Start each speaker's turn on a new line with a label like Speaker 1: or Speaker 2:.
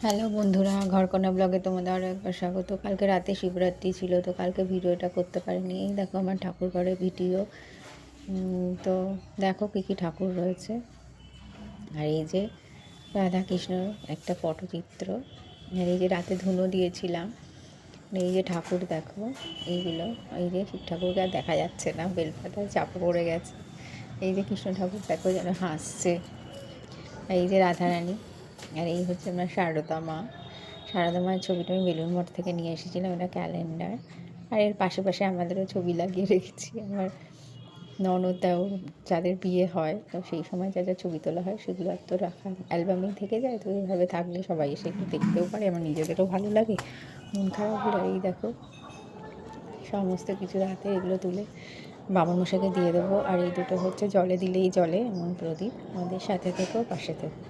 Speaker 1: Hello বন্ধুরা, ঘরকন্না ব্লগে তোমাদের আরও একবার স্বাগত। কালকে রাতে শিবরাত্রি ছিল, তো কালকে ভিডিওটা করতে পারিনি। এই দেখো আমার ঠাকুর ঘরের ভিডিও। তো দেখো কী কী ঠাকুর রয়েছে। আর এই যে রাধা কৃষ্ণর একটা পটচিত্র। আর এই যে রাতে ধুনো দিয়েছিলাম। এই যে ঠাকুর দেখো এইগুলো। এই যে শিব ঠাকুরকে আর দেখা যাচ্ছে না, বেলপাতায় চাপা পড়ে গেছে। এই যে কৃষ্ণ ঠাকুর দেখো যেন হাসছে। এই যে রাধারানী। আর এই হচ্ছে আমার সারদা মায়ের ছবিটা আমি বেলুড় মঠ থেকে নিয়ে এসেছিলাম, এটা ক্যালেন্ডার। আর এর পাশে পাশে আমাদেরও ছবি লাগিয়ে রেখেছি। আমার ননদাও যাদের বিয়ে হয়, তো সেই সময় যা যা ছবি তোলা হয় সেগুলো আর তো রাখা অ্যালবামেই থেকে যায়। তো এইভাবে থাকলে সবাই এসে একটু দেখতেও পারে, আমার নিজেদেরও ভালো লাগে, মন খারাপ হলে। আর এই দেখো সমস্ত কিছু রাতে এগুলো তুলে বামনমশাইকে দিয়ে দেবো। আর এই দুটো হচ্ছে জলে দিলেই জলে এমন প্রদীপ। আমাদের সাথে থেকেও পাশে থেকো।